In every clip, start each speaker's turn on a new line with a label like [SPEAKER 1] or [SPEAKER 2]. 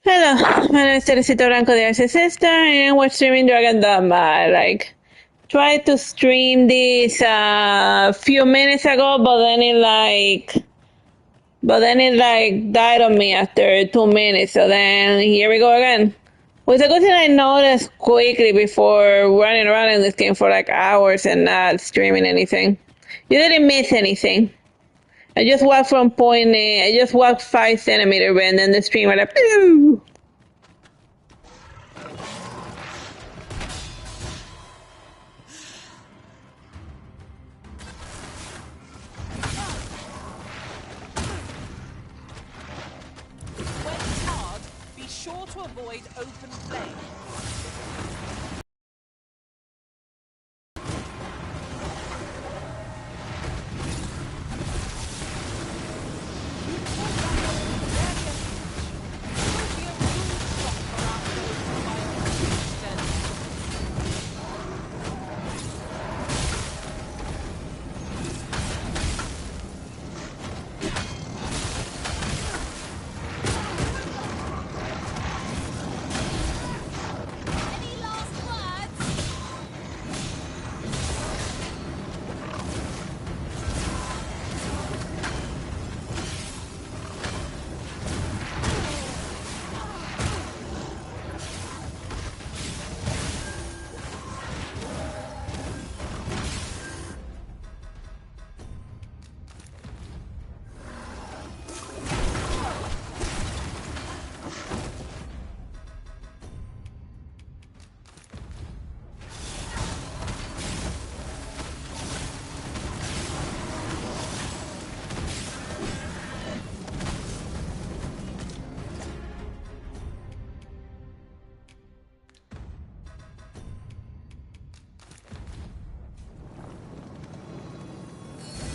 [SPEAKER 1] Hello, my name is Teresita Blanco de Arce Sister, and we're streaming Dragon Dogma. Tried to stream this a few minutes ago, but then it died on me after 2 minutes. So then here we go again. Which is a good thing I noticed quickly before running around in this game for like hours and not streaming anything. You didn't miss anything. I just walked from point A. I just walked 5 centimeters, and then the stream went like, pew!
[SPEAKER 2] When hard, be sure to avoid open flame.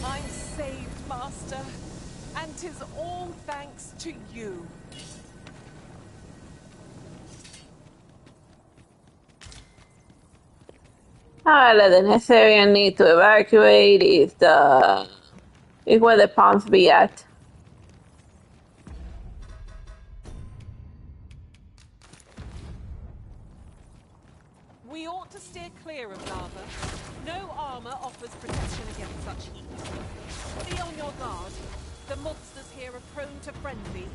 [SPEAKER 2] I'm saved, Master, and 'tis all thanks to you.
[SPEAKER 1] The next area I need to evacuate is where the palms be at.
[SPEAKER 2] We ought to steer clear of lava. No armor offers protection against such heat. Be on your guard. The monsters here are prone to frenzy.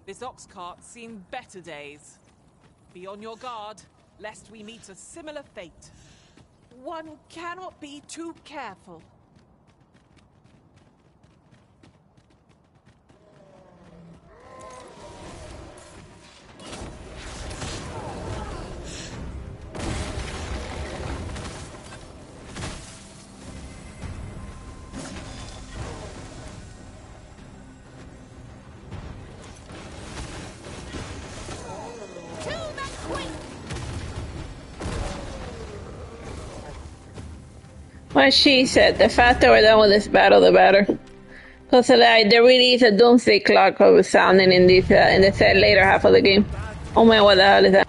[SPEAKER 2] This ox cart's seen better days. Be on your guard, lest we meet a similar fate. One cannot be too careful.
[SPEAKER 1] What she said, the faster we're done with this battle, the better. Because there really is a doomsday clock sounding in this in the later half of the game. Oh man, what the hell is that?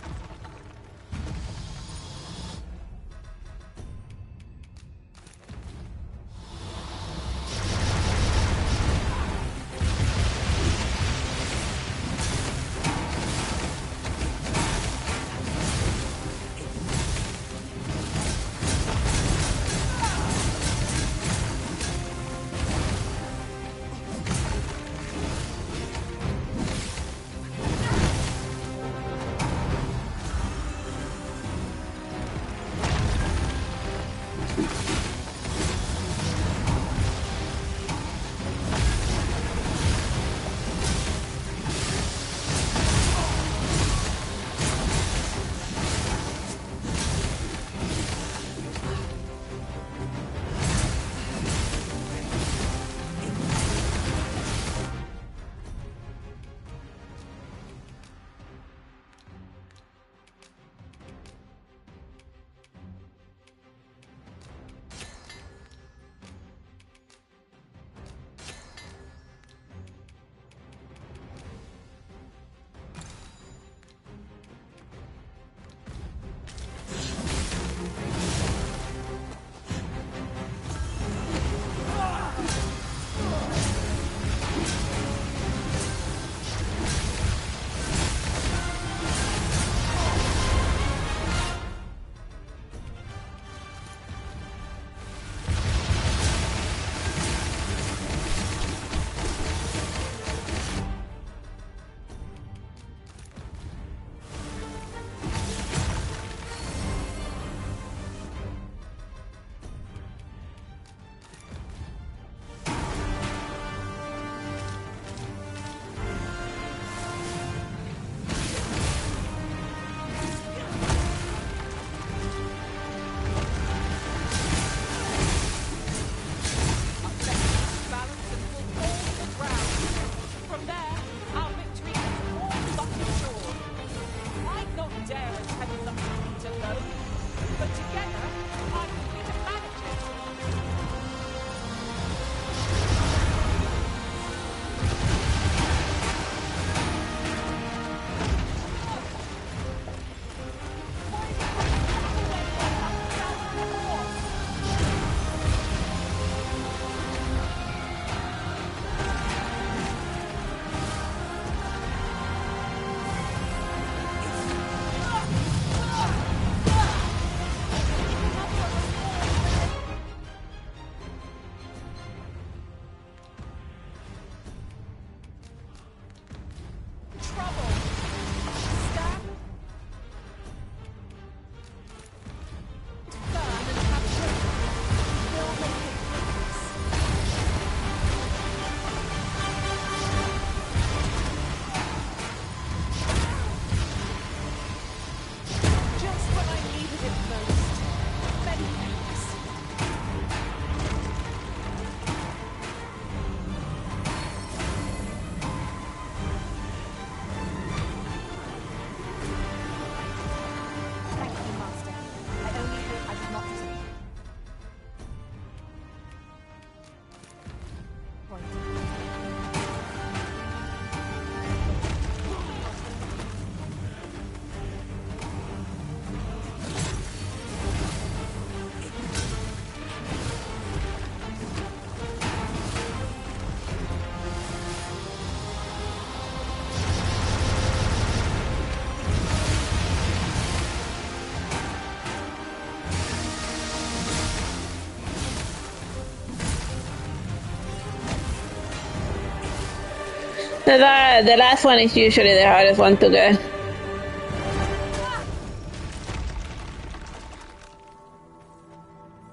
[SPEAKER 1] The last one is usually the hardest one to get.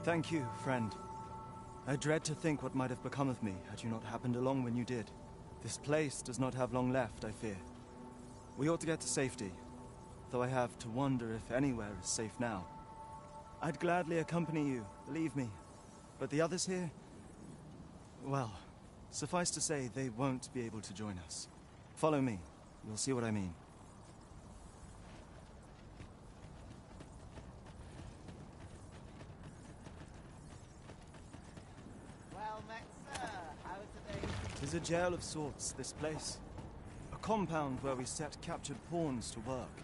[SPEAKER 3] Thank you, friend. I dread to think what might have become of me had you not happened along when you did. This place does not have long left, I fear. We ought to get to safety, though I have to wonder if anywhere is safe now. I'd gladly accompany you, believe me. But the others here? Well, suffice to say, they won't be able to join us. Follow me. You'll see what I mean.
[SPEAKER 4] Well met, sir. How's the day?
[SPEAKER 3] 'Tis a jail of sorts, this place. A compound where we set captured pawns to work.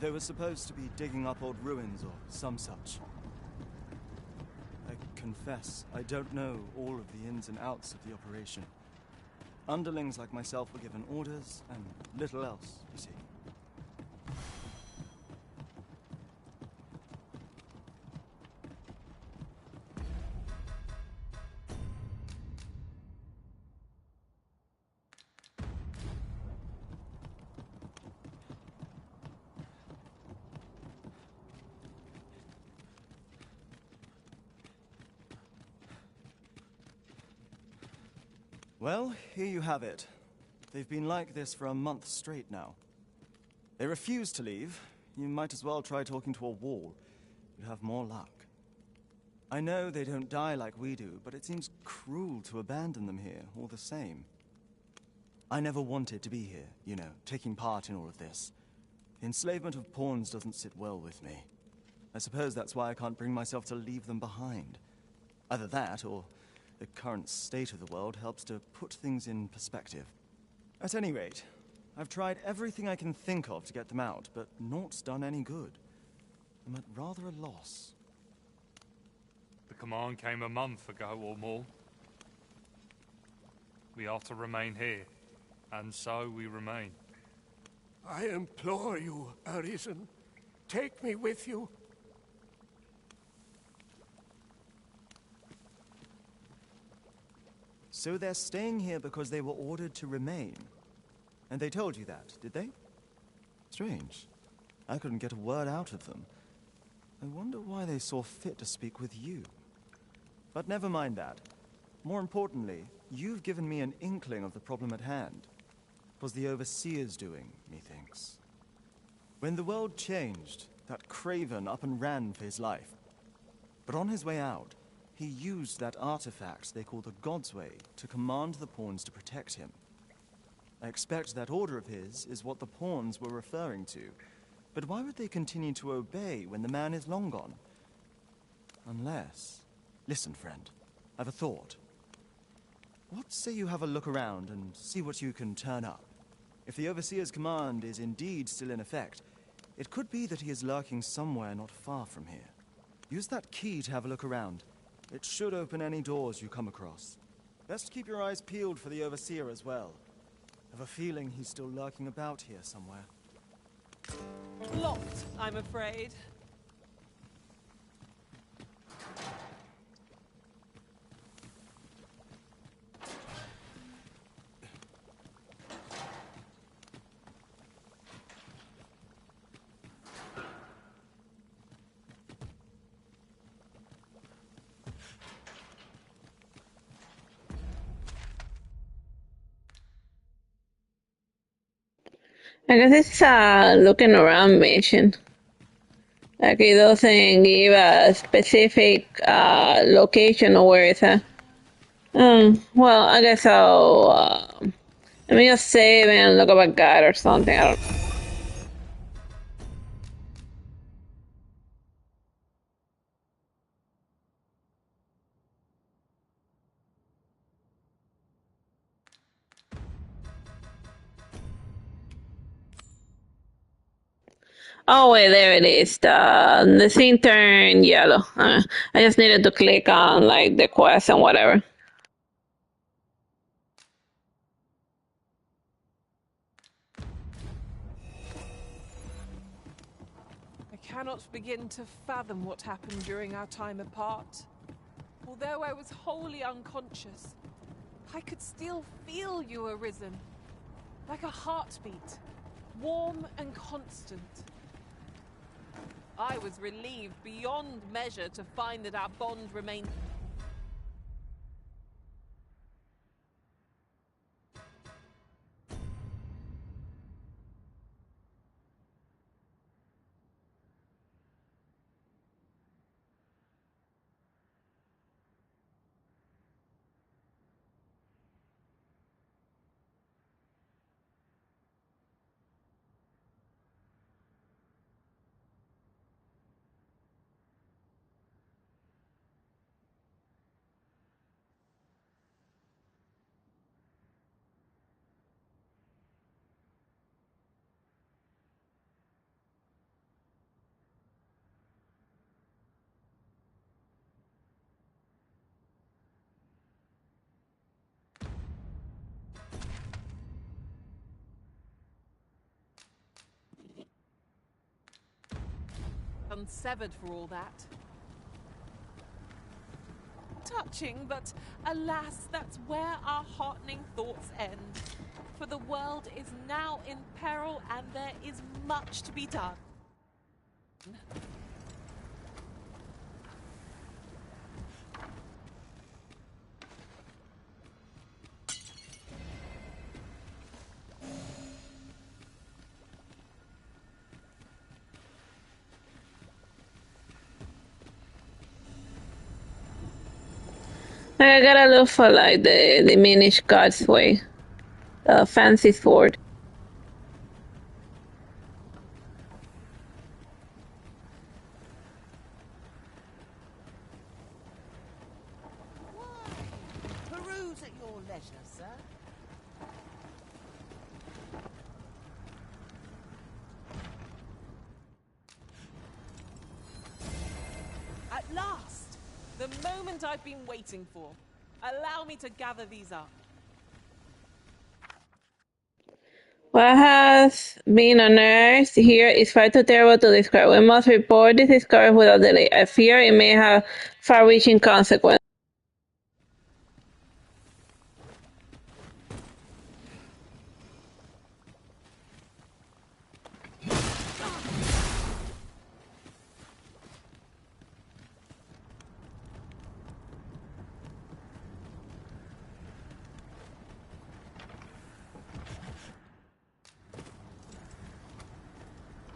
[SPEAKER 3] They were supposed to be digging up old ruins or some such. I confess, I don't know all of the ins and outs of the operation. Underlings like myself were given orders, and little else, you see. Well, here you have it. They've been like this for a month straight now. They refuse to leave. You might as well try talking to a wall. You'd have more luck. I know they don't die like we do, but it seems cruel to abandon them here, all the same. I never wanted to be here, you know, taking part in all of this. The enslavement of pawns doesn't sit well with me. I suppose that's why I can't bring myself to leave them behind. Either that, or the current state of the world helps to put things in perspective. At any rate, I've tried everything I can think of to get them out, but naught's done any good. I'm at rather a loss.
[SPEAKER 5] The command came a month ago or more. We are to remain here, and so we remain.
[SPEAKER 6] I implore you, Arisen. Take me with you.
[SPEAKER 3] So they're staying here because they were ordered to remain. And they told you that, did they? Strange. I couldn't get a word out of them. I wonder why they saw fit to speak with you. But never mind that. More importantly, you've given me an inkling of the problem at hand. It was the Overseer's doing, methinks. When the world changed, that craven up and ran for his life. But on his way out, he used that artifact they call the God's Way to command the pawns to protect him. I expect that order of his is what the pawns were referring to. But why would they continue to obey when the man is long gone? Unless... Listen, friend. I've a thought. What say you have a look around and see what you can turn up? If the Overseer's command is indeed still in effect, it could be that he is lurking somewhere not far from here. Use that key to have a look around. It should open any doors you come across. Best keep your eyes peeled for the Overseer as well. I have a feeling he's still lurking about here somewhere.
[SPEAKER 2] Locked, I'm afraid.
[SPEAKER 1] I guess it's a looking around mission. Like it doesn't give a specific location or where it's at. Well, I guess I'll let me just save and look up a guide or something. I don't know. Oh wait, there it is. The scene turned yellow. I just needed to click on like the quest and whatever.
[SPEAKER 2] I cannot begin to fathom what happened during our time apart. Although I was wholly unconscious, I could still feel you, Arisen. Like a heartbeat. Warm and constant. I was relieved beyond measure to find that our bond remained... unsevered for all that. Touching, but alas, that's where our heartening thoughts end. For the world is now in peril and there is much to be done.
[SPEAKER 1] I gotta look for like the diminished God's way. The fancy sword.
[SPEAKER 4] Peruse at your leisure, sir.
[SPEAKER 2] At last! The moment I've been waiting for. Allow me to gather these up.
[SPEAKER 1] What has been unearthed here is far too terrible to describe. We must report this discovery without delay. I fear it may have far-reaching consequences.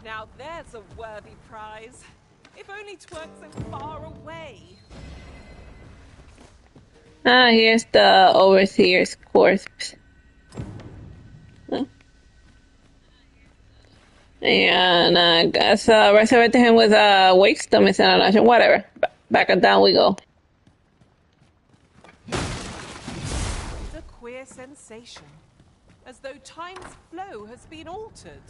[SPEAKER 2] Now there's a worthy prize. If only 'tweren't so far away.
[SPEAKER 1] Ah, here's the overseer's corpse. Huh? And I guess resurrected him with a wake stomach and whatever. Back and down we go.
[SPEAKER 2] It's a queer sensation. As though time's flow has been altered.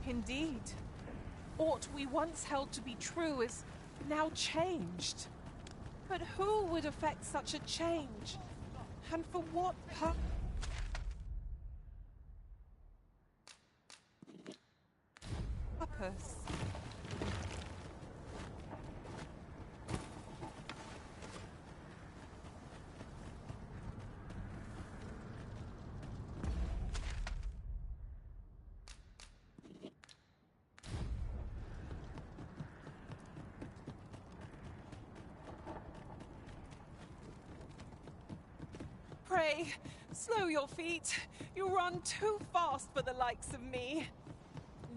[SPEAKER 2] Indeed. What we once held to be true is now changed. But who would affect such a change? And for what purpose? Pray, slow your feet. You run too fast for the likes of me.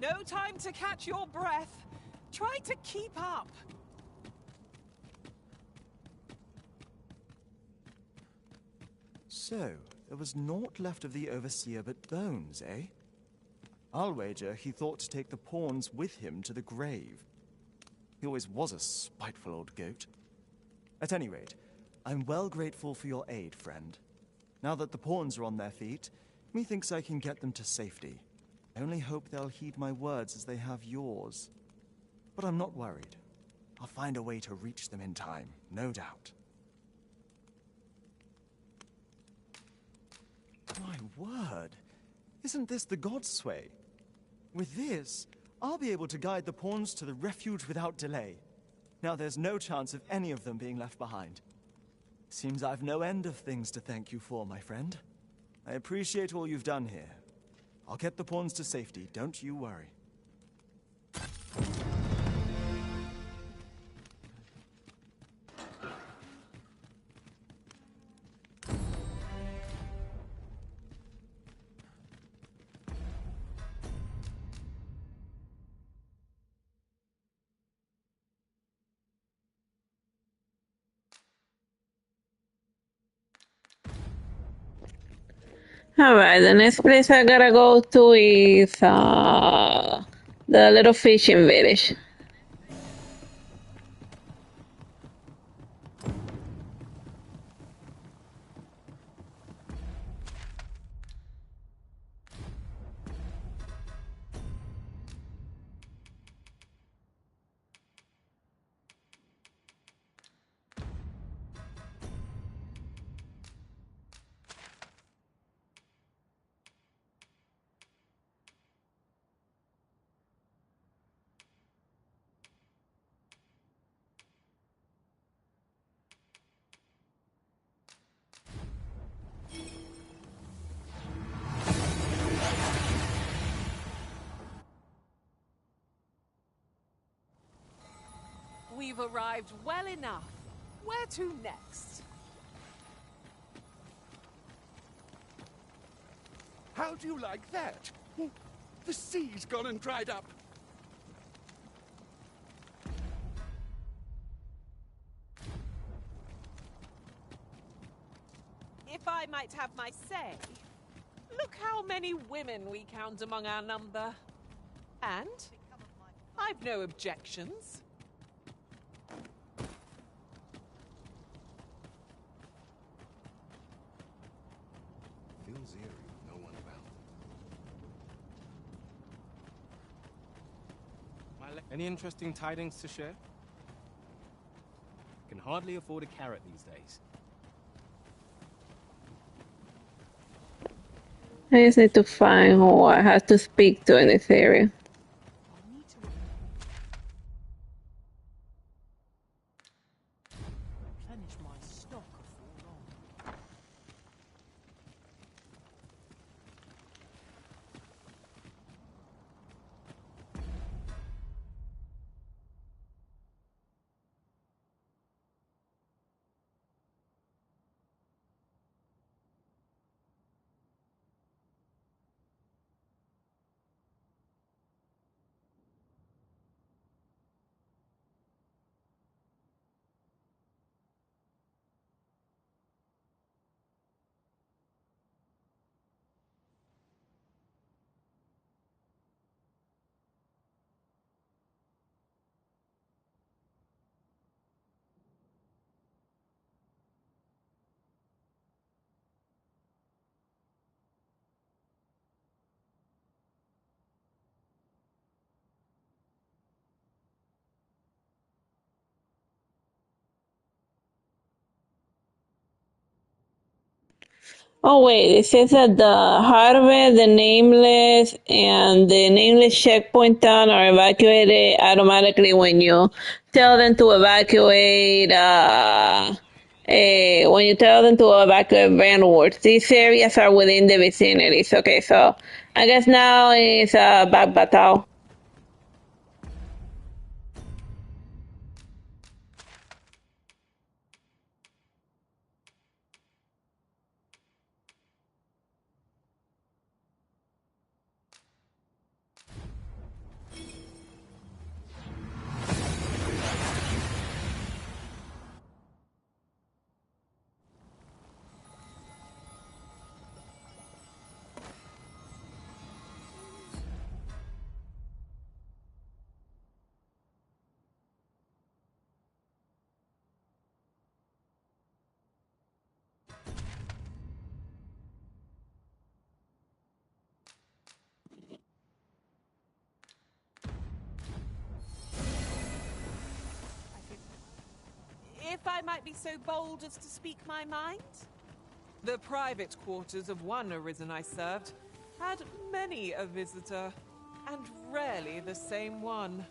[SPEAKER 2] No time to catch your breath. Try to keep up.
[SPEAKER 3] So, there was naught left of the Overseer but bones, eh? I'll wager he thought to take the pawns with him to the grave. He always was a spiteful old goat. At any rate, I'm well grateful for your aid, friend. Now that the pawns are on their feet, methinks I can get them to safety. I only hope they'll heed my words as they have yours. But I'm not worried. I'll find a way to reach them in time, no doubt. My word! Isn't this the God's way? With this, I'll be able to guide the pawns to the refuge without delay. Now there's no chance of any of them being left behind. Seems I've no end of things to thank you for, my friend. I appreciate all you've done here. I'll get the pawns to safety, don't you worry.
[SPEAKER 1] Alright, the next place I gotta go to is the little fishing village.
[SPEAKER 2] We've arrived well enough. Where to next?
[SPEAKER 6] How do you like that? The sea's gone and dried up.
[SPEAKER 2] If I might have my say, look how many women we count among our number. And I've no objections.
[SPEAKER 6] Feels eerie with no one about.
[SPEAKER 7] Any interesting tidings to share? Can hardly afford a carrot these days.
[SPEAKER 1] I just need to find who I have to speak to in this area.
[SPEAKER 4] Replenish my stock before long.
[SPEAKER 1] Oh wait, it says that the hardware, the nameless, and the nameless checkpoint town are evacuated automatically when you tell them to evacuate. When you tell them to evacuate landwards, these areas are within the vicinities. Okay, so I guess now it's back battle.
[SPEAKER 2] If I might be so bold as to speak my mind? The private quarters of one Arisen I served had many a visitor, and rarely the same one.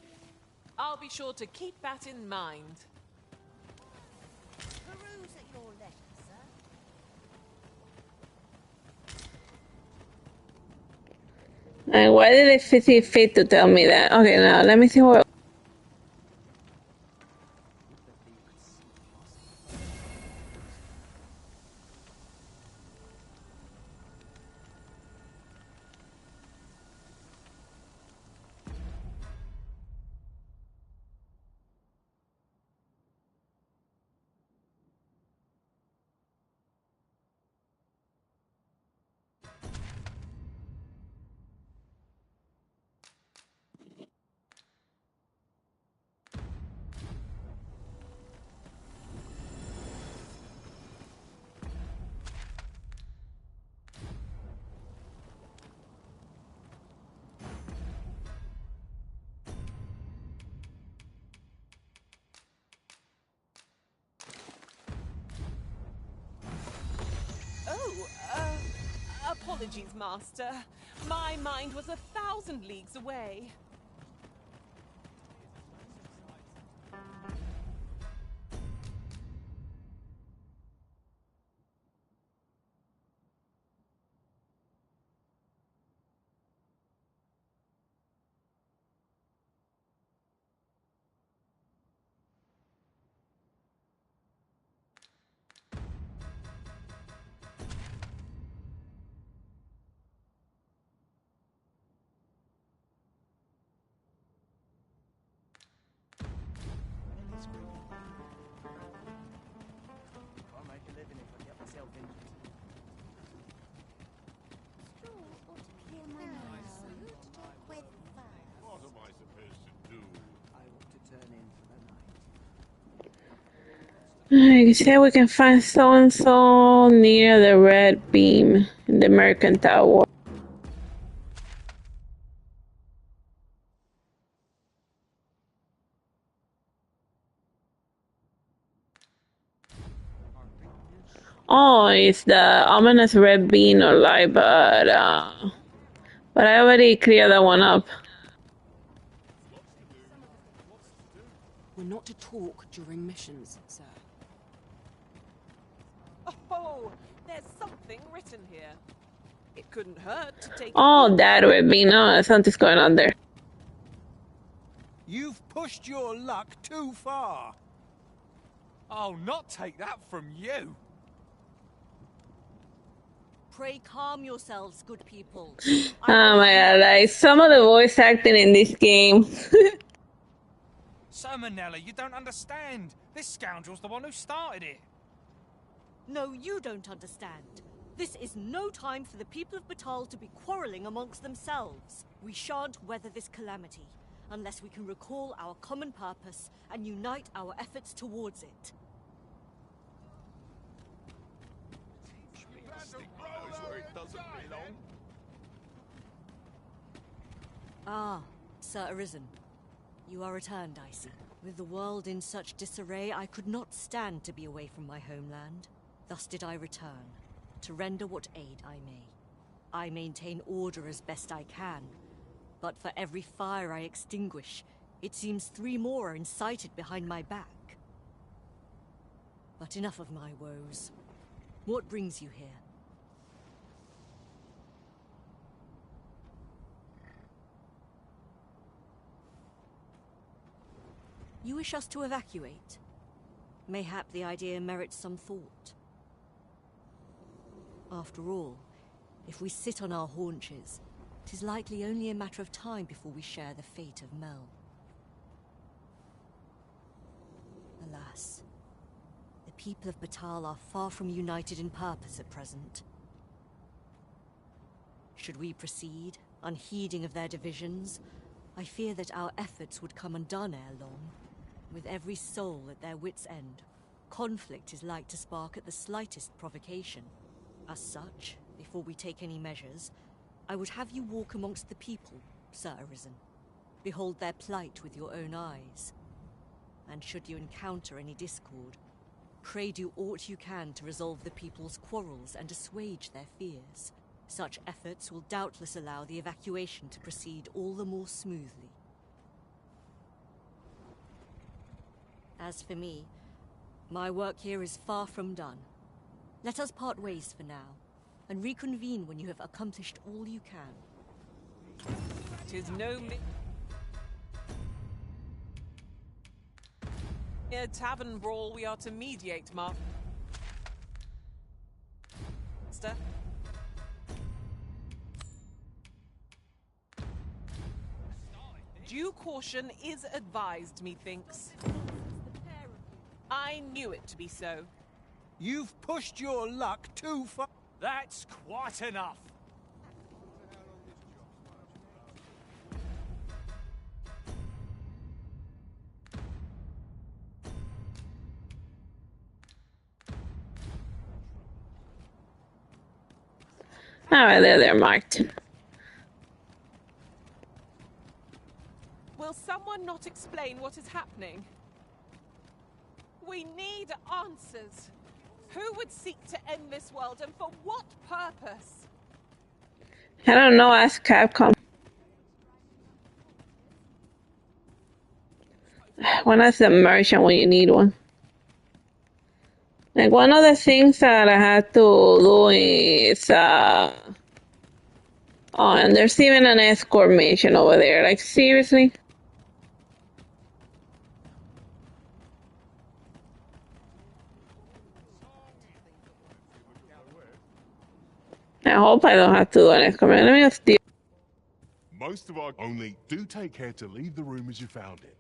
[SPEAKER 2] I'll be sure to keep that in mind.
[SPEAKER 8] Peruse at your leisure, sir.
[SPEAKER 1] And why did they see fit to tell me that? Okay, now let me see what.
[SPEAKER 2] Oh, apologies, Master. My mind was 1,000 leagues away.
[SPEAKER 7] I'll make a living if I get myself injured.
[SPEAKER 8] Straw ought to clear my nose. Who to talk with first?
[SPEAKER 6] What am I supposed to do?
[SPEAKER 7] I ought to turn in for the night.
[SPEAKER 1] You say we can find so and so near the red beam in the mercantile ward. Oh, it's the ominous red beam or light, but I already cleared that one up.
[SPEAKER 4] We're not to talk during missions, sir.
[SPEAKER 2] Oh, there's something written here. It couldn't hurt to take.
[SPEAKER 1] Oh, that red beam. No, something's going on there.
[SPEAKER 9] You've pushed your luck too far.
[SPEAKER 5] I'll not take that from you.
[SPEAKER 8] Pray calm yourselves, good people.
[SPEAKER 1] Oh my god, like some of the voice acting in this game.
[SPEAKER 9] Sir Manella, you don't understand. This scoundrel's the one who started it.
[SPEAKER 8] No, you don't understand. This is no time for the people of Batal to be quarrelling amongst themselves. We shan't weather this calamity unless we can recall our common purpose and unite our efforts towards it. Ah, Sir Arisen. You are returned, I see. With the world in such disarray, I could not stand to be away from my homeland. Thus did I return, to render what aid I may. I maintain order as best I can, but for every fire I extinguish, it seems 3 more are incited behind my back. But enough of my woes. What brings you here? You wish us to evacuate? Mayhap the idea merits some thought. After all, if we sit on our haunches, 'tis likely only a matter of time before we share the fate of Mel. Alas, the people of Batal are far from united in purpose at present. Should we proceed, unheeding of their divisions, I fear that our efforts would come undone ere long. With every soul at their wits' end, conflict is like to spark at the slightest provocation. As such, before we take any measures, I would have you walk amongst the people, Sir Arisen. Behold their plight with your own eyes. And should you encounter any discord, pray do aught you can to resolve the people's quarrels and assuage their fears. Such efforts will doubtless allow the evacuation to proceed all the more smoothly. As for me, my work here is far from done. Let us part ways for now, and reconvene when you have accomplished all you can.
[SPEAKER 2] 'Tis no mere tavern brawl we are to mediate, Master. Due caution is advised, methinks. I knew it to be so.
[SPEAKER 9] You've pushed your luck too far. That's quite enough.
[SPEAKER 1] Alright, they're marked.
[SPEAKER 2] Will someone not explain what is happening? We need answers. Who would seek to end this world, and for what purpose?
[SPEAKER 1] I don't know, ask Capcom. When is the merchant when you need one? Like, one of the things that I had to do is, oh, and there's even an escort mission over there. Like, seriously? I hope I don't have to do an escort mission. Let me just deal.
[SPEAKER 10] Most of our only do take care to leave the room as you found it.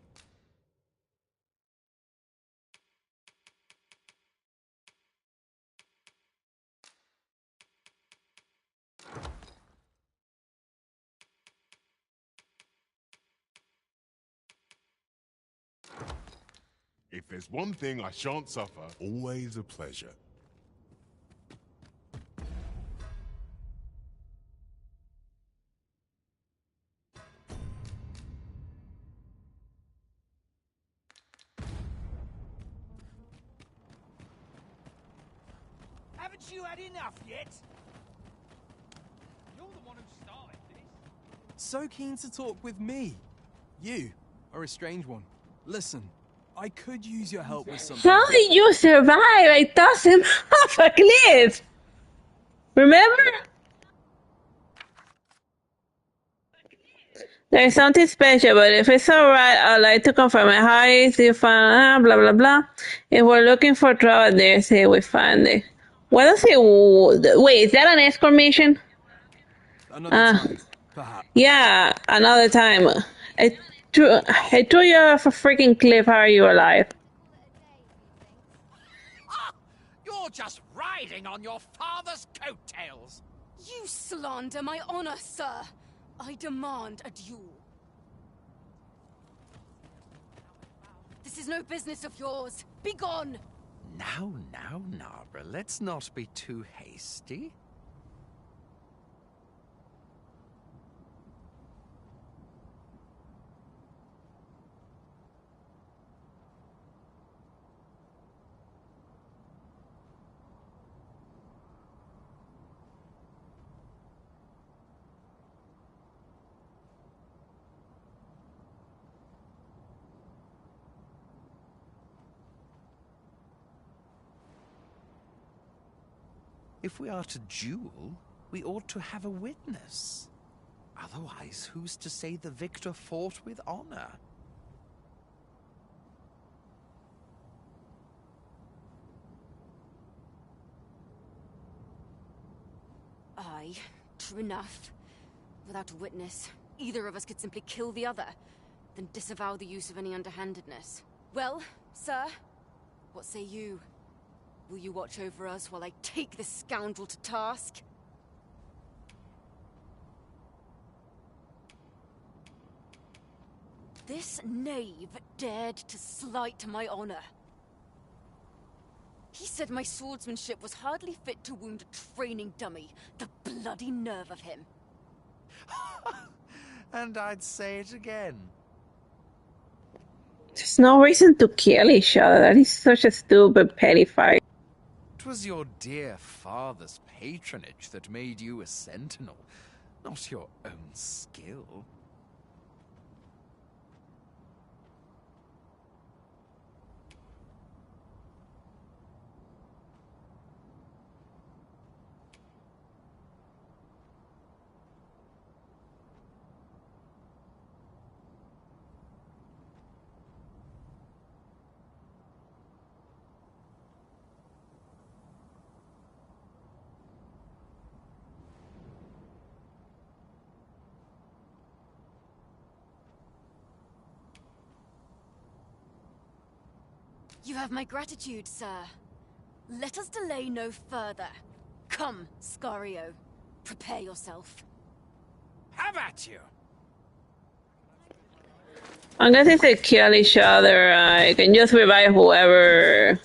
[SPEAKER 10] If there's one thing I shan't suffer, always a pleasure.
[SPEAKER 9] Haven't you had enough yet? You're the one who started this.
[SPEAKER 11] So keen to talk with me. You are a strange one. Listen, I could use your help with something.
[SPEAKER 1] How did you survive? I tossed him off a cliff. Remember? There's something special, but if it's alright, I'd like to confirm it. How is you find blah blah blah. If we're looking for trouble there, say we find it. What does it? Wait, is that an escort mission?
[SPEAKER 11] Another time, perhaps.
[SPEAKER 1] Yeah, another time. I threw you off a freaking cliff. How are you alive?
[SPEAKER 9] You're just riding on your father's coattails.
[SPEAKER 4] You slander my honor, sir. I demand a duel. This is no business of yours. Be gone!
[SPEAKER 12] Now, Narbra, let's not be too hasty. If we are to duel, we ought to have a witness. Otherwise, who's to say the victor fought with honor?
[SPEAKER 4] Aye, true enough. Without a witness, either of us could simply kill the other, then disavow the use of any underhandedness. Well, sir, what say you? Will you watch over us while I take this scoundrel to task? This knave dared to slight my honor. He said my swordsmanship was hardly fit to wound a training dummy. The bloody nerve of him.
[SPEAKER 12] And I'd say it again.
[SPEAKER 1] There's no reason to kill each other. That is such a stupid, petty fight.
[SPEAKER 12] It was your dear father's patronage that made you a sentinel, not your own skill.
[SPEAKER 4] You have my gratitude, sir. Let us delay no further. Come, Scario. Prepare yourself.
[SPEAKER 9] Have at you!
[SPEAKER 1] I guess if they kill each other, I can just revive whoever.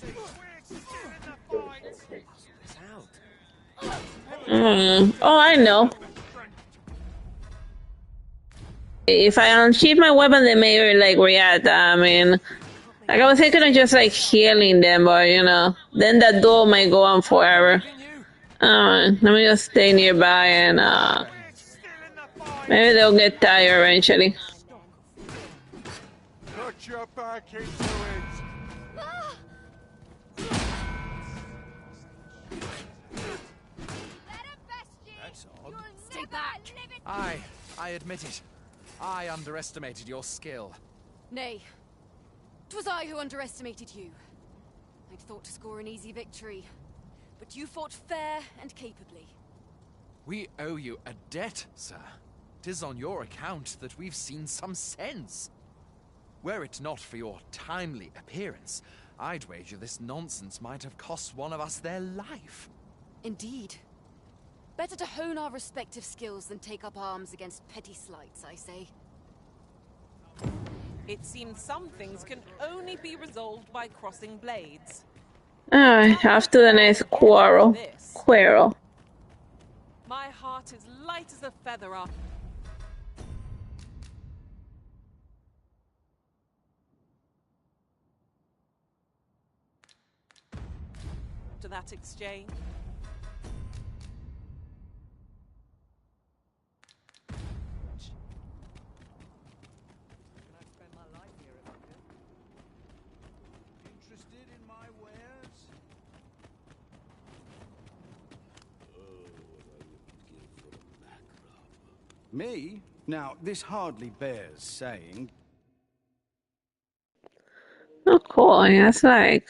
[SPEAKER 1] Oh, I know. If I unsheath my weapon, they may like react. I mean, like I was thinking of just like healing them, but you know, then that duel might go on forever. Let me just stay nearby and maybe they'll get tired eventually.
[SPEAKER 10] Put your back into it.
[SPEAKER 9] That's odd.
[SPEAKER 4] Stay back!
[SPEAKER 12] I admit it. I underestimated your skill.
[SPEAKER 4] Nay. 'Twas I who underestimated you. I'd thought to score an easy victory. But you fought fair and capably.
[SPEAKER 12] We owe you a debt, sir. 'Tis on your account that we've seen some sense. Were it not for your timely appearance, I'd wager this nonsense might have cost one of us their life.
[SPEAKER 4] Indeed. Better to hone our respective skills than take up arms against petty slights, I say.
[SPEAKER 2] It seems some things can only be resolved by crossing blades.
[SPEAKER 1] Alright, after the next quarrel.
[SPEAKER 2] My heart is light as a feather after that exchange.
[SPEAKER 7] Me? Now, this hardly bears saying.
[SPEAKER 1] Oh, cool. He has like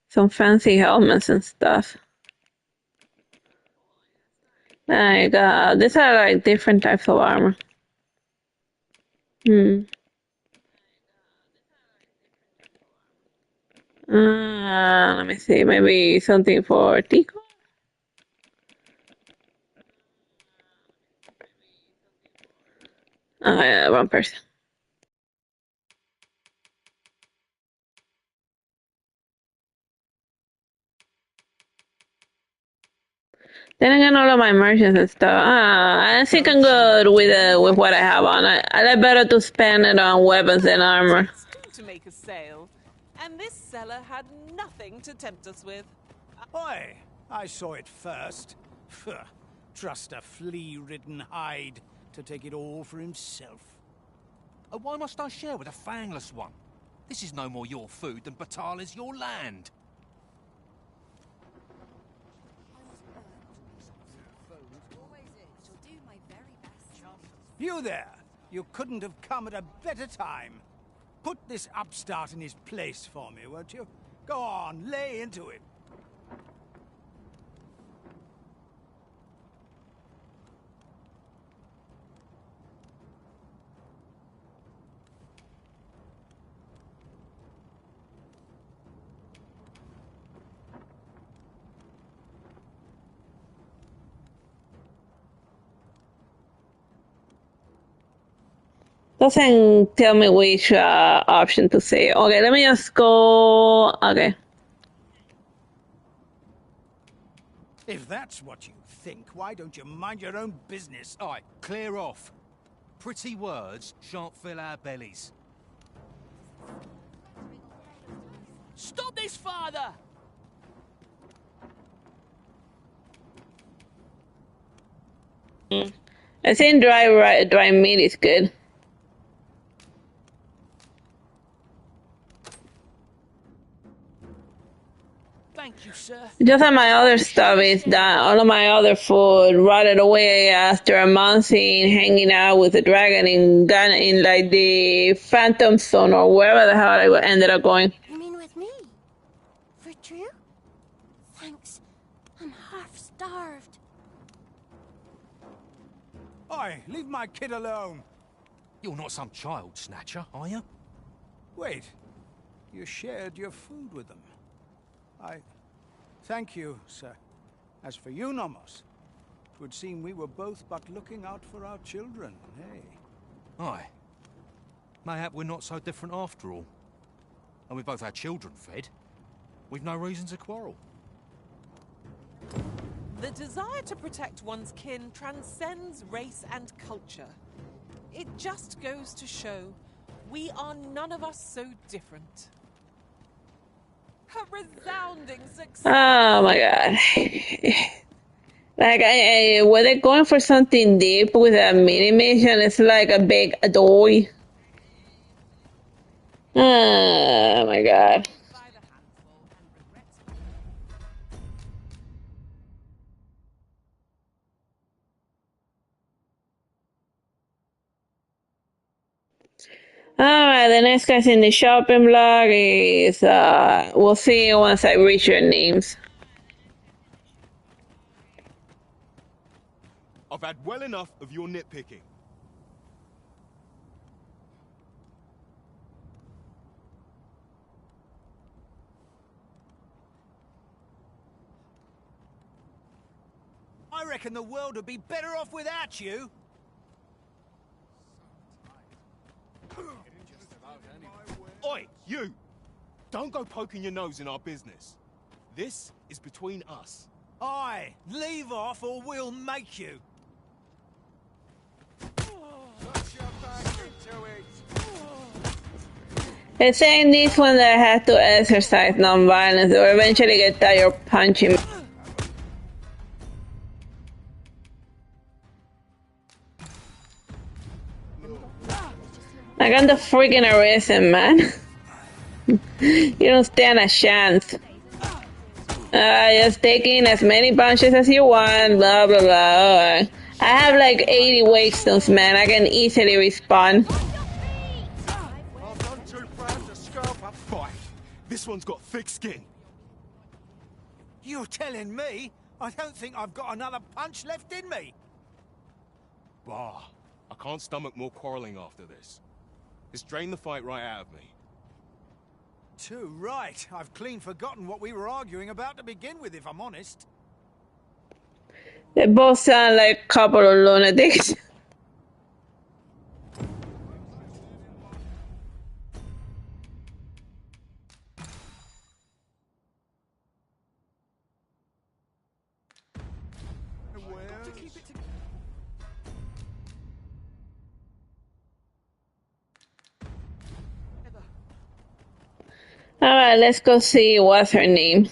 [SPEAKER 1] some fancy helmets and stuff. Like, these are like different types of armor. Let me see. Maybe something for Tico? Oh, yeah, wrong person. Then again, all of my merchants and stuff. I think I'm good with what I have on. I like better to spend it on weapons than armor.
[SPEAKER 2] To make a sale, and this seller had nothing to tempt us with.
[SPEAKER 9] Oi! I saw it first. Pfft. Trust a flea-ridden hide to take it all for himself.
[SPEAKER 13] Why must I share with a fangless one? This is no more your food than Batal is your land.
[SPEAKER 9] You there! You couldn't have come at a better time. Put this upstart in his place for me, won't you? Go on, lay into him.
[SPEAKER 1] Doesn't tell me which option to say. Okay, let me just go. Okay.
[SPEAKER 9] If that's what you think, why don't you mind your own business?
[SPEAKER 13] All right, clear off. Pretty words shan't fill our bellies.
[SPEAKER 9] Stop this, father!
[SPEAKER 1] I think dry meat is good.
[SPEAKER 9] Thank you, sir.
[SPEAKER 1] Just like my other stuff is that all of my other food rotted away after a month in hanging out with the dragon in Ghana, in like the Phantom Zone or wherever the hell I ended up going.
[SPEAKER 14] You mean with me? For true? Thanks. I'm half starved.
[SPEAKER 9] Oi, leave my kid alone.
[SPEAKER 13] You're not some child snatcher, are you?
[SPEAKER 9] Wait. you shared your food with them. I thank you, sir. As for you, Nomos, it would seem we were both but looking out for our children, hey?
[SPEAKER 13] Aye. Mayhap we're not so different after all. And we both had children fed. We've no reason to quarrel.
[SPEAKER 2] The desire to protect one's kin transcends race and culture. It just goes to show we are none of us so different. A resounding success!
[SPEAKER 1] Oh my god. Like, were they going for something deep with a mini mission? It's like a big adoy. Oh my god. Alright, the next guy's in the shopping block is, we'll see once I reach your names.
[SPEAKER 15] I've had well enough of your nitpicking.
[SPEAKER 9] I reckon the world would be better off without you.
[SPEAKER 15] Oi, you! Don't go poking your nose in our business. This is between us.
[SPEAKER 9] Aye, leave off or we'll make you.
[SPEAKER 1] It's saying this one that I have to exercise non-violence or eventually get tired of punching. I got the freaking Arisen, man. You don't stand a chance. Just taking as many punches as you want, blah blah blah. I have like 80 wake stones, man. I can easily respawn.
[SPEAKER 15] This one's got thick skin.
[SPEAKER 9] You're telling me? I don't think I've got another punch left in me.
[SPEAKER 15] Bah, I can't stomach more quarreling after this. It's drained the fight right out of me.
[SPEAKER 9] Too right. I've clean forgotten what we were arguing about to begin with, if I'm honest.
[SPEAKER 1] They both sound like a couple of lunatics. Alright, let's go see what's her name.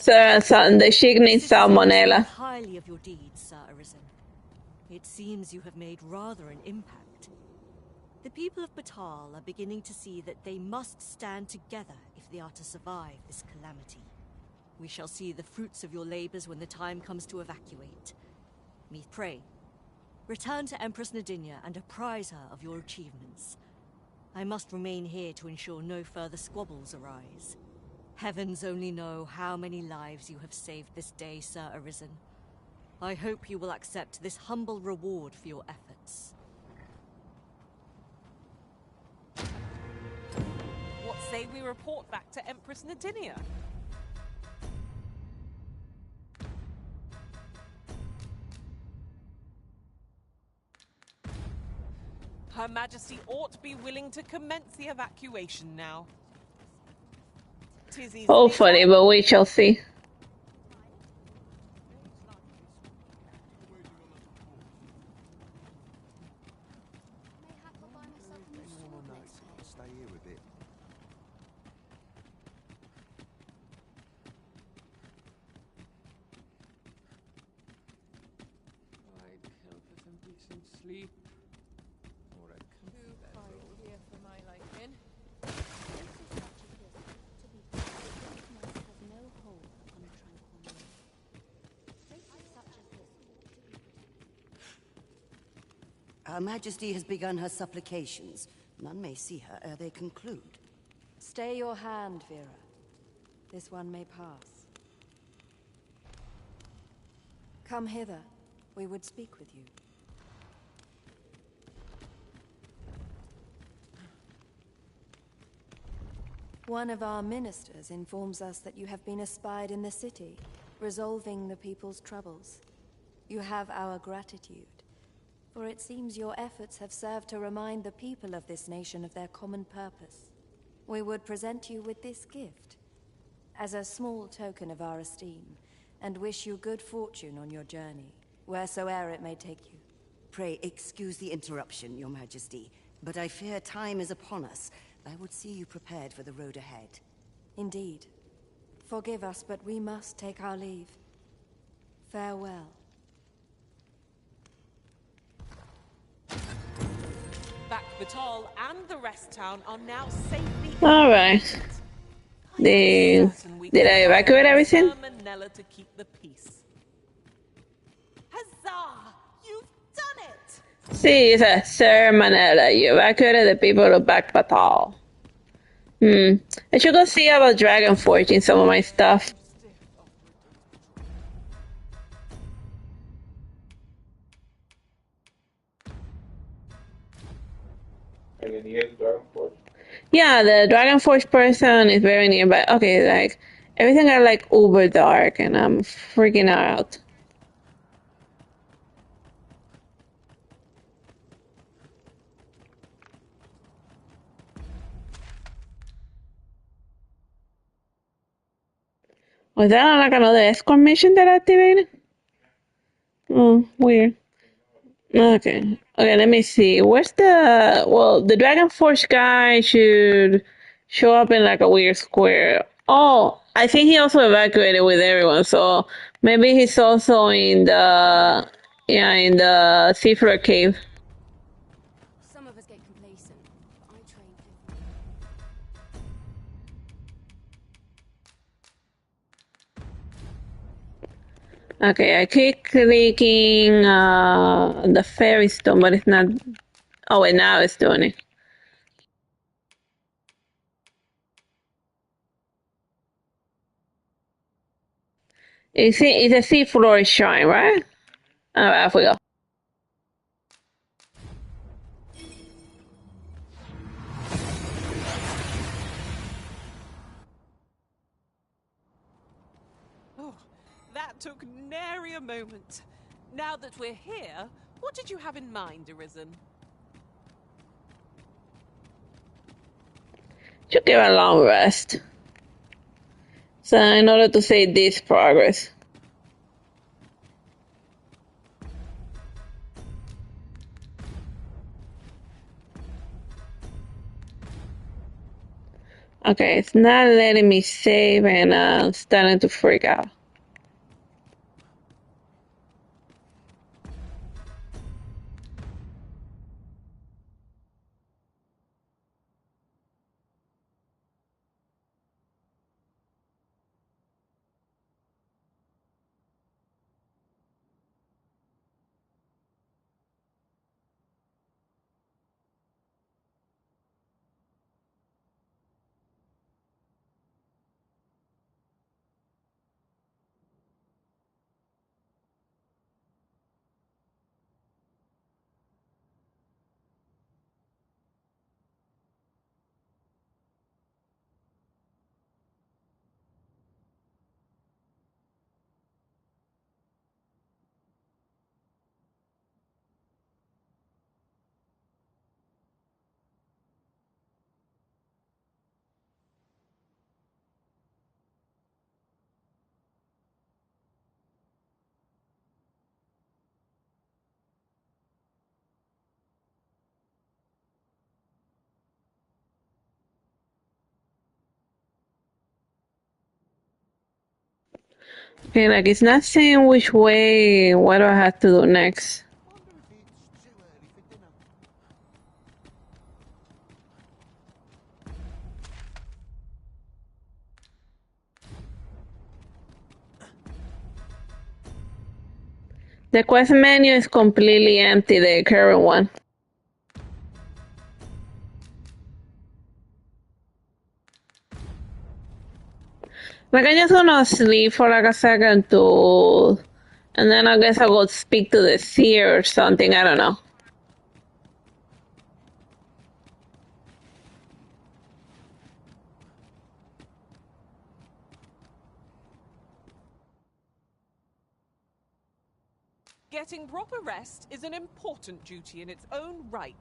[SPEAKER 1] The chick named Salmonella.
[SPEAKER 8] Highly of your deeds, Sir Arisen. It seems you have made rather an impact. The people of Batal are beginning to see that they must stand together if they are to survive this calamity. We shall see the fruits of your labors when the time comes to evacuate. Me pray, return to Empress Nadinia and apprise her of your achievements. I must remain here to ensure no further squabbles arise. Heavens only know how many lives you have saved this day, Sir Arisen. I hope you will accept this humble reward for your efforts.
[SPEAKER 2] What say we report back to Empress Nadinia? Her Majesty ought be willing to commence the evacuation now.
[SPEAKER 1] Hopefully, but we shall see.
[SPEAKER 16] Sleep. Or a comfy here for my liking.
[SPEAKER 17] Her Majesty has begun her supplications. None may see her ere they conclude.
[SPEAKER 18] Stay your hand, Vera. This one may pass. Come hither. we would speak with you. One of our ministers informs us that you have been espied in the city, resolving the people's troubles. You have our gratitude, for it seems your efforts have served to remind the people of this nation of their common purpose. We would present you with this gift, as a small token of our esteem, and wish you good fortune on your journey, wheresoe'er it may take you.
[SPEAKER 17] Pray excuse the interruption, Your Majesty, but I fear time is upon us. I would see you prepared for the road ahead.
[SPEAKER 18] Indeed. Forgive us, but we must take our leave. Farewell.
[SPEAKER 2] Backbatal and the rest town are now safely.
[SPEAKER 1] All right. Did I evacuate everything?
[SPEAKER 2] Manila to keep the peace. Huzzah! You've done it!
[SPEAKER 1] Sí, dice Sir Manila, you evacuated the people of Backpatal. I should go see about Dragon Forging some of my stuff. Yeah, the Dragon Forge person is very nearby. Okay, like everything got like uber dark and I'm freaking out. Was that like another escort mission that I activated? Oh, weird. Okay. Okay, let me see. Where's the... Well, the Dragon Force guy should show up in like a weird square. Oh, I think he also evacuated with everyone, so maybe he's also in the... Yeah, in the seafloor cave.
[SPEAKER 4] Some of us get complacent, but I train
[SPEAKER 1] Okay, I keep clicking the fairy stone, but it's not... Oh, wait, now it's doing it. It's a seafloor shrine, right? Alright, off we go.
[SPEAKER 2] Oh, that took nary a moment. Now that we're here, what did you have in mind, Arisen?
[SPEAKER 1] Should give it a long rest. So in order to say this progress. Okay, it's not letting me save and I'm starting to freak out. Okay, like it's not saying which way, what do I have to do next? The quest menu is completely empty, the current one. Like I'm just gonna sleep for like a second to And then I guess I'll go speak to the seer or something. I don't know.
[SPEAKER 2] Getting proper rest is an important duty in its own right.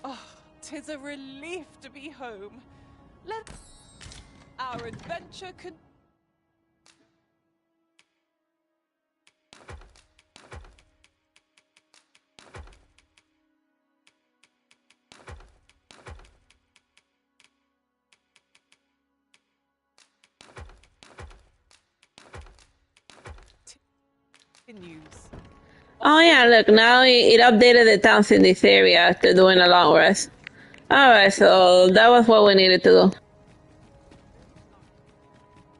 [SPEAKER 2] Oh, 'tis a relief to be home. Let our adventure continues.
[SPEAKER 1] Oh yeah, look, now it updated the towns in this area after doing a long rest. Alright, so that was what we needed to do.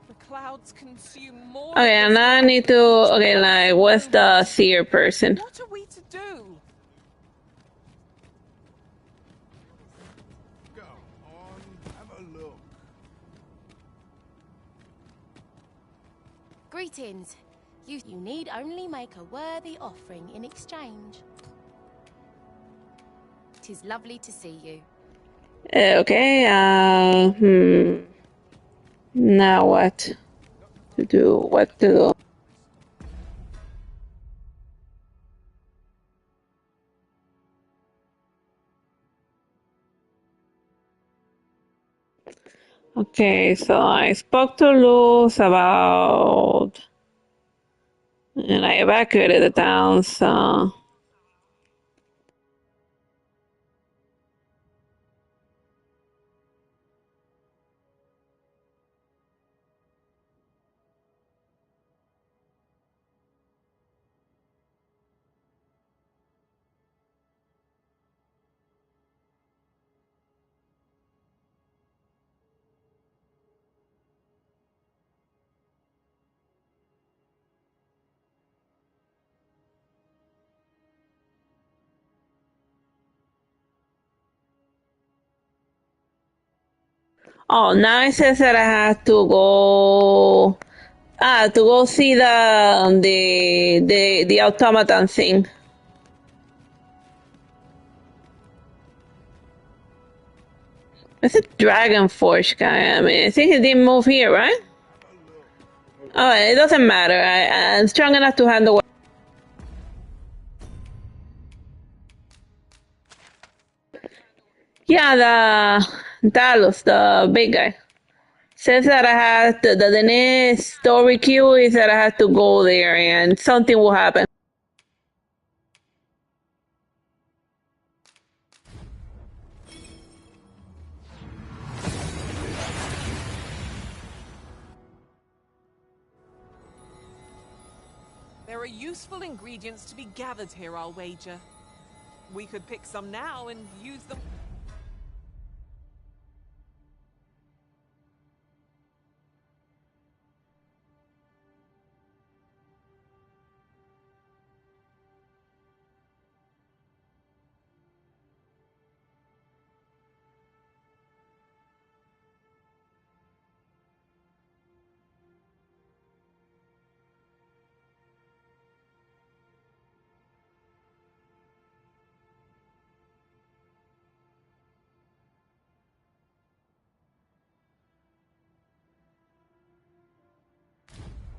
[SPEAKER 2] The clouds consume more.
[SPEAKER 1] Okay, and now I need to... Okay, like, what's the seer person?
[SPEAKER 2] What are we to do?
[SPEAKER 9] Go on, have a look.
[SPEAKER 14] Greetings. You need only make a worthy offering in exchange. 'Tis lovely to see you.
[SPEAKER 1] Okay, now what to do? What to do? Okay, so I spoke to Luz about... And I evacuated the town, so... Oh, now it says that I have to go... to go see the automaton thing. It's a Dragon Forge guy. I mean, I think he didn't move here, right? Oh, it doesn't matter. I'm strong enough to handle... Yeah, the Talos, the big guy. Says that I have to, the next story queue is that I have to go there and something will happen.
[SPEAKER 2] There are useful ingredients to be gathered here, I'll wager. We could pick some now and use them.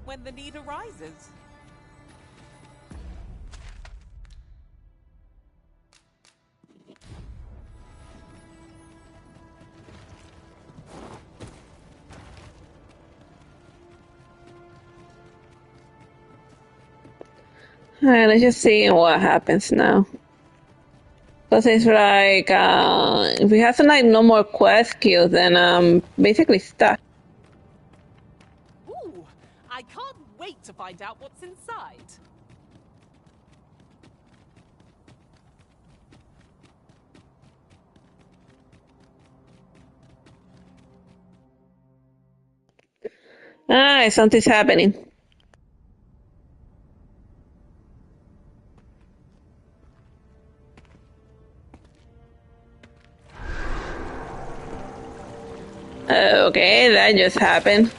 [SPEAKER 2] When the need arises.
[SPEAKER 1] Alright, let's just see what happens now. Because it's like, if we have like no more quest queues, then I'm basically stuck.
[SPEAKER 2] Ooh, I can't wait to find out what's inside.
[SPEAKER 1] Alright, something's happening. Okay, that just happened.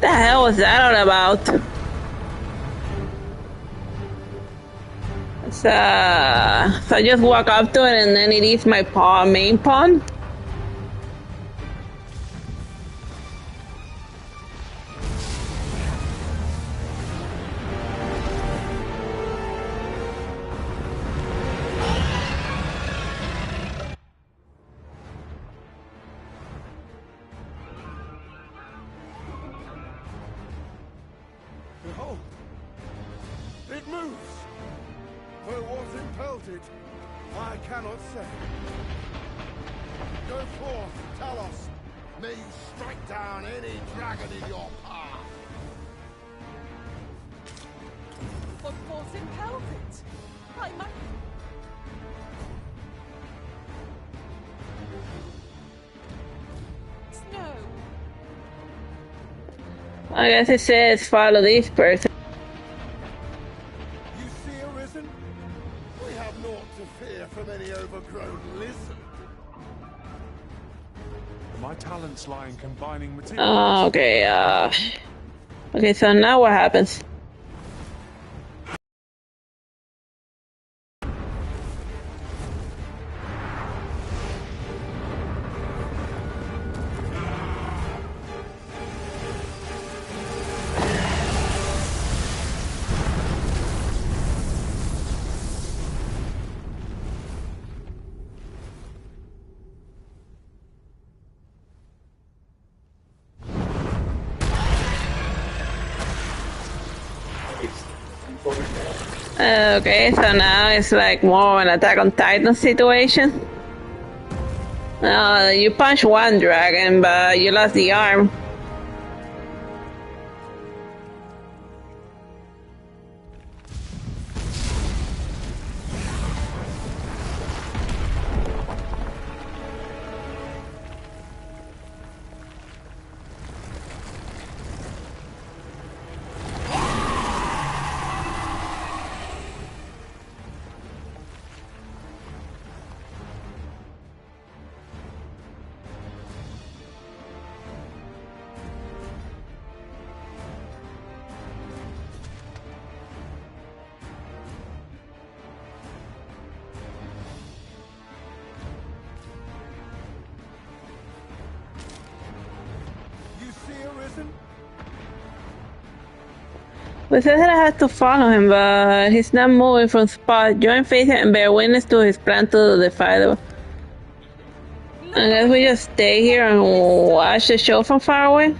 [SPEAKER 1] The hell was that all about? So I just walk up to it and then it eats my main pawn?
[SPEAKER 6] Behold! It moves! Though was impelled it, I cannot say. Go forth, Talos. May you strike down any dragon in your path.
[SPEAKER 2] What force impelled it? I might... Snow.
[SPEAKER 1] I guess it says follow this person.
[SPEAKER 6] You see, Arisen? We have naught to fear from any overgrown lizard.
[SPEAKER 10] My talents lie in combining materials.
[SPEAKER 1] Oh, okay, okay, so now what happens? Okay, so now it's like more of an Attack on Titan situation. You punch one dragon, but you lost the arm. We said that I had to follow him, but he's not moving from spot. Join faces and bear witness to his plan to defy the... I guess we just stay here and watch the show from far away.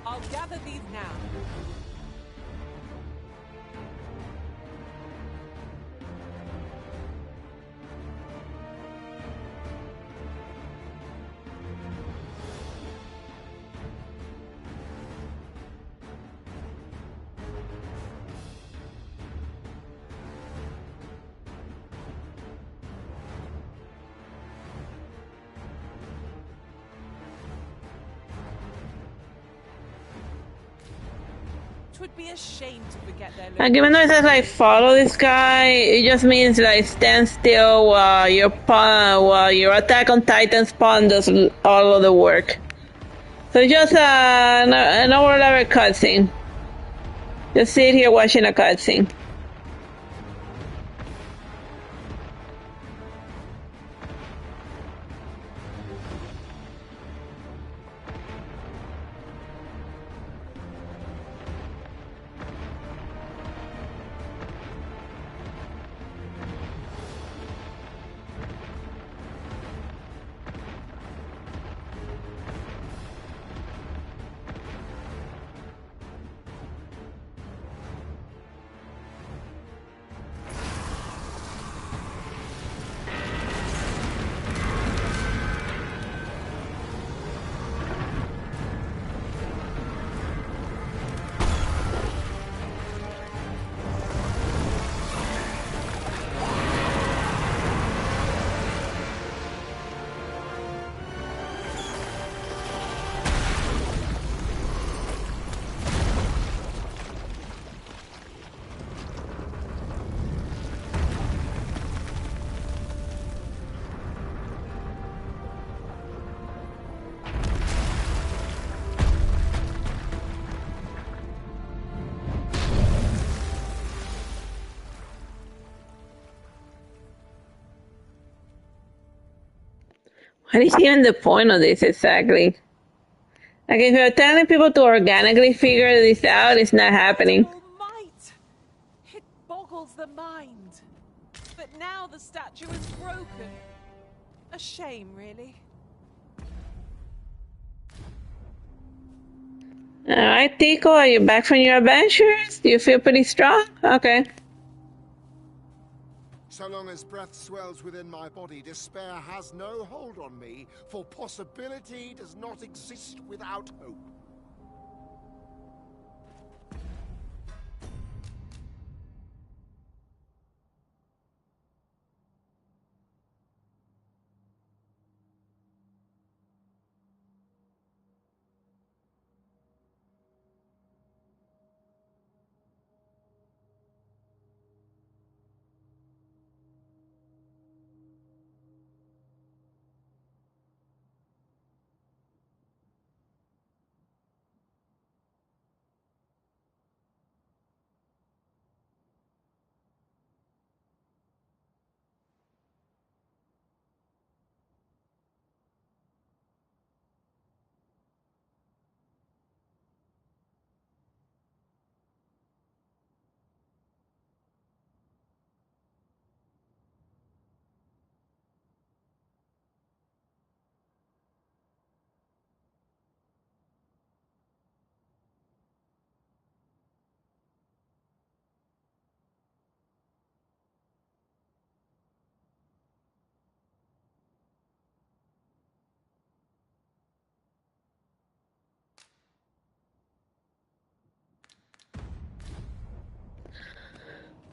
[SPEAKER 2] I'll gather these now. would be a shame to forget their
[SPEAKER 1] Like, even though it says like follow this guy, it just means like stand still while your Attack on Titan spawn does all of the work. So it's just an over level cutscene. Just sit here watching a cutscene. What is even the point of this exactly? Like, if you're telling people to organically figure this out, it's not happening.
[SPEAKER 2] It boggles the mind. But now the statue is broken. A shame, really.
[SPEAKER 1] Alright, Tico, are you back from your adventures? Do you feel pretty strong? Okay.
[SPEAKER 6] So long as breath swells within my body, despair has no hold on me, for possibility does not exist without hope.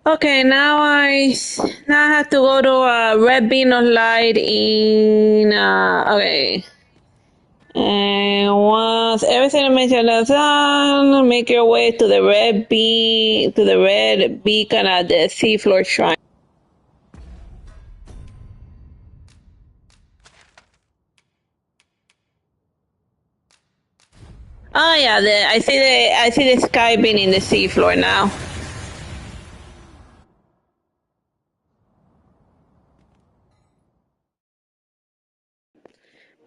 [SPEAKER 1] Okay, now I have to go to a red beam of light in okay. And once everything I mentioned is done, make your way to the red beacon at the seafloor shrine. Oh yeah, I see the sky being in the seafloor now.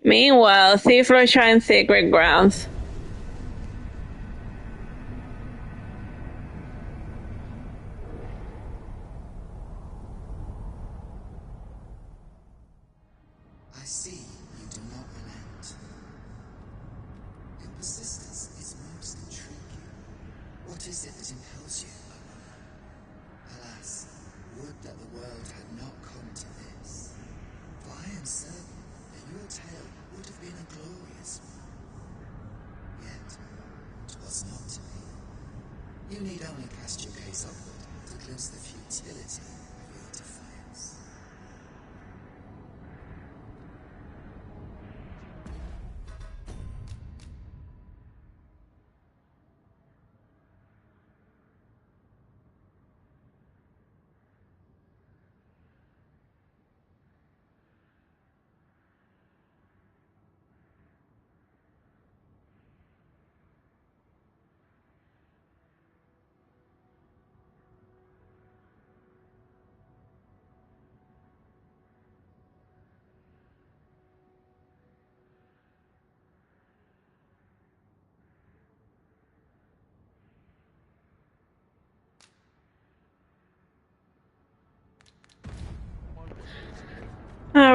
[SPEAKER 1] Meanwhile, seafloor shrine sacred grounds.
[SPEAKER 19] I see you do not relent. Your persistence is most intriguing. What is it that impels you? Alas, would that the world had not come to this. For I am certain that your tale would have been a glorious one. Yet, 'twas not to be. You need only cast your gaze upward to glimpse the futility of your defiance.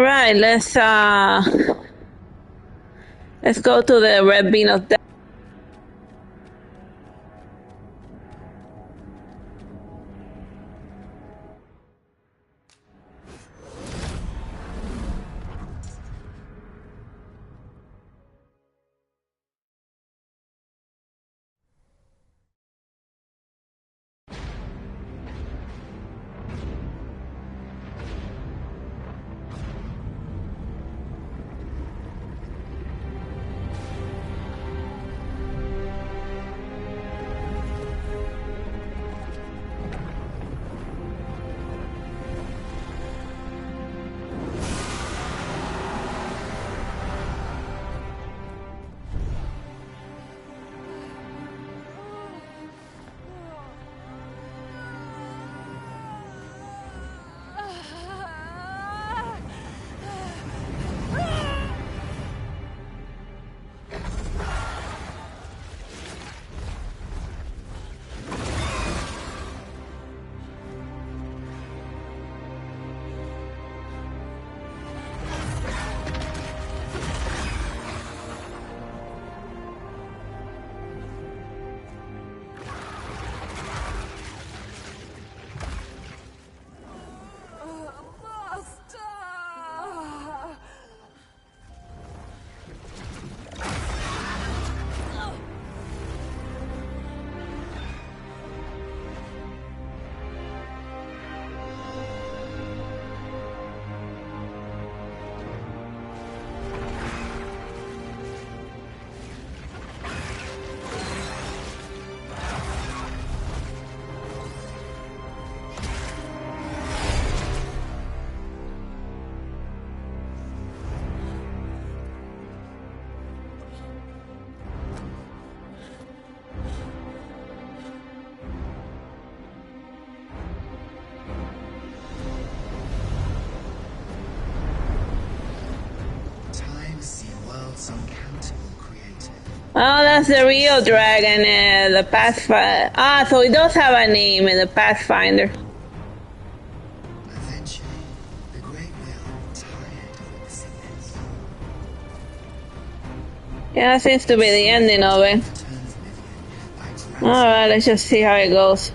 [SPEAKER 1] right, let's go to the red bean of death. Oh, that's the real dragon, the Pathfinder. Ah, so he does have a name in the Pathfinder.
[SPEAKER 19] Eventually, the Great Wheel tired of witnessing this.
[SPEAKER 1] Yeah, that seems to be the ending of it. Alright, let's just see how it goes.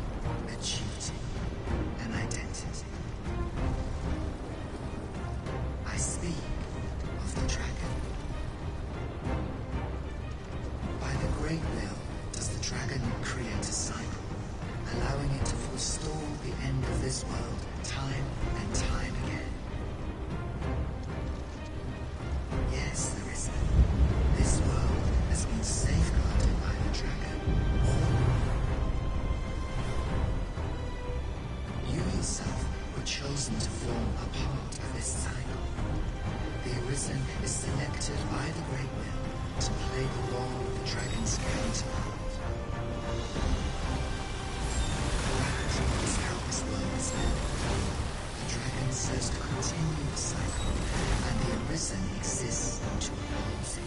[SPEAKER 19] I speak of the dragon. By the Great Will does the dragon create a cycle, allowing it to forestall the end of this world time and time again. Yes, Arisen. This world has been safeguarded by the dragon. You yourself were chosen to form a part of this cycle. The Arisen is selected by the Great Will to play the role of the dragon's counterpart. That is how this world is built. The dragon serves to continue the cycle, and the Arisen exists to oppose it.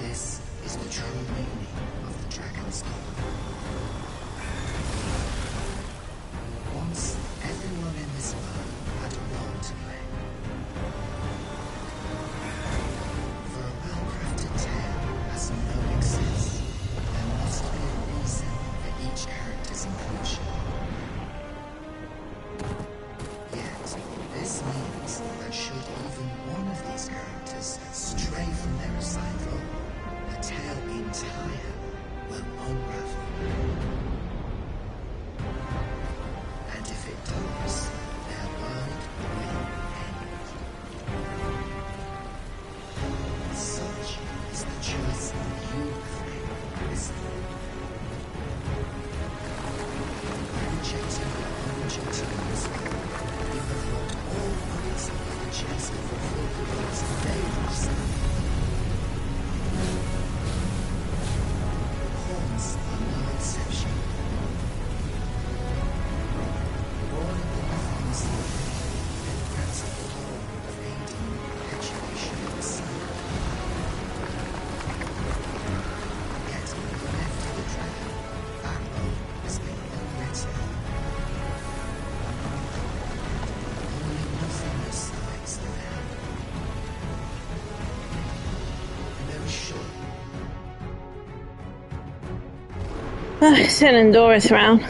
[SPEAKER 19] This is the true meaning of the dragon's call. Once, everyone in this world had a role to play. For a well-crafted tale has no excess, there must be a reason for each character's inclusion. Yet, this means that should even one of these characters stray from their assigned role, the tale entire will unravel. And if it does, their world will end. Such is the choice you have made, Arisen. By rejecting your own judgment this world, you have robbed all others of the chance to fulfill the goals they have set. Horns are no exception. Born in the nothing sea, they grasped the power of aiding the perpetuation of the cycle. Yet, left to the dragon, that role has been unwritten.
[SPEAKER 1] Sending Doris around.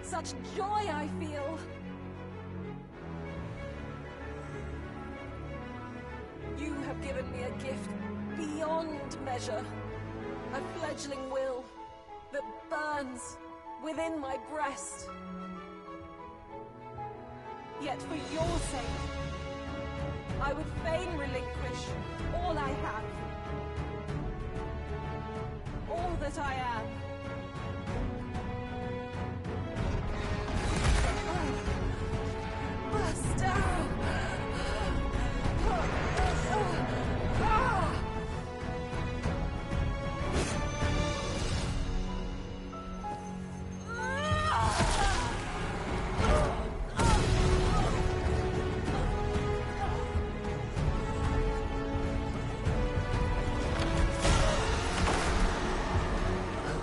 [SPEAKER 20] Such joy I feel! You have given me a gift beyond measure. A fledgling will that burns within my breast. Yet for your sake, I would fain relinquish all I have. All that I am.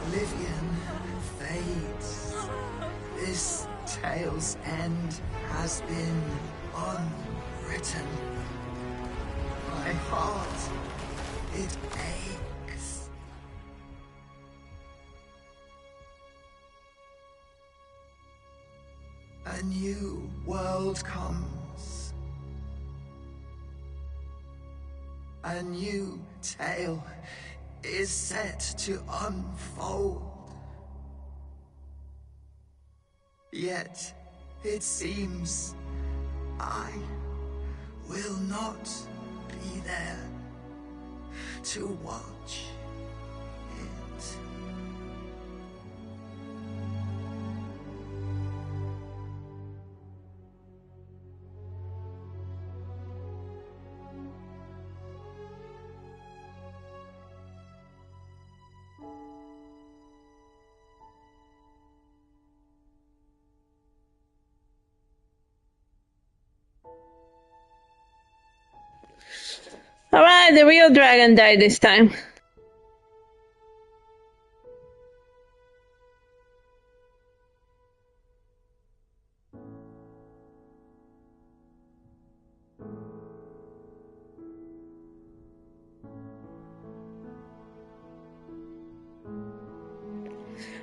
[SPEAKER 19] Oblivion fades. This tale's end has been unwritten. My heart, it aches. A new world comes. A new tale is set to unfold. Yet, it seems I will not be there to watch it.
[SPEAKER 1] Alright, the real dragon died this time.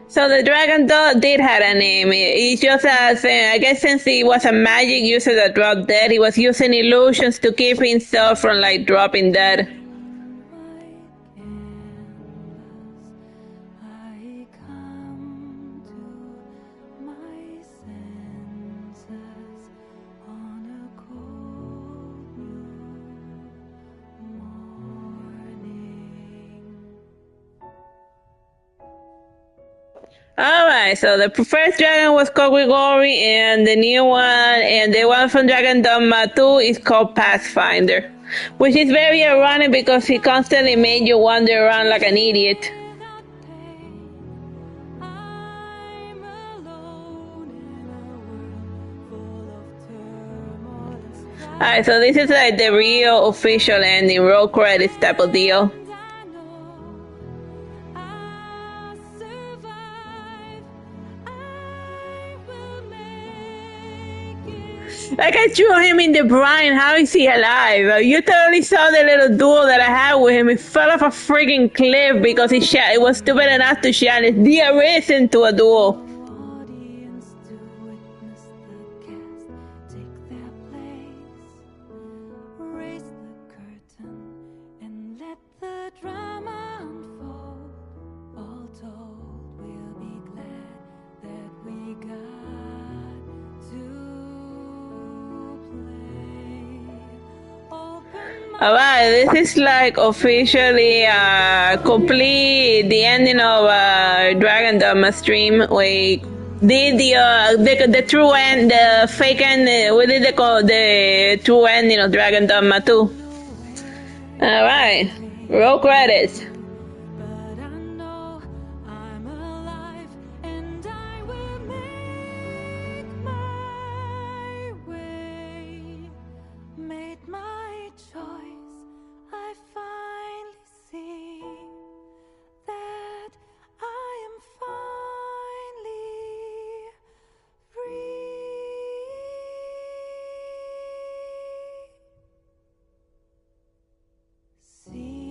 [SPEAKER 1] So the dragon did have a name. It's just as, I guess since he was a magic user that dropped dead, he was using illusions to keep himself from like dropping dead. Alright, so the first dragon was called Grigori, and the new one, and the one from Dragon Dogma 2 is called Pathfinder. Which is very ironic because he constantly made you wander around like an idiot. Alright, so this is like the real official ending, roll credits type of deal. Like I threw him in the brine, how is he alive? You totally saw the little duel that I had with him. He fell off a freaking cliff because it was stupid enough to challenge the Arisen to a duel. Alright, this is like officially complete the ending of Dragon Dogma stream. We did the true end, the fake end. We did the true ending of Dragon Dogma 2. Alright, roll credits.
[SPEAKER 20] See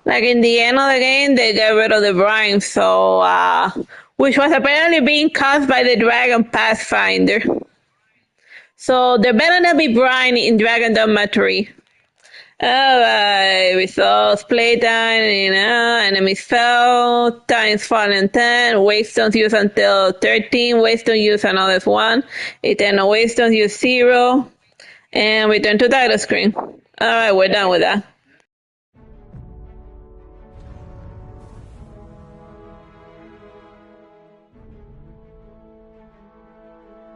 [SPEAKER 1] Like in the end of the game, they get rid of the brine, so which was apparently being caused by the Dragon Pathfinder. So there better not be brine in Dogma 3. Alright, results, playtime, enemies fell, times fallen 10, waystones used until 13, waystone used another 1, eternal waystones used 0, and return to title screen. Alright, we're done with that.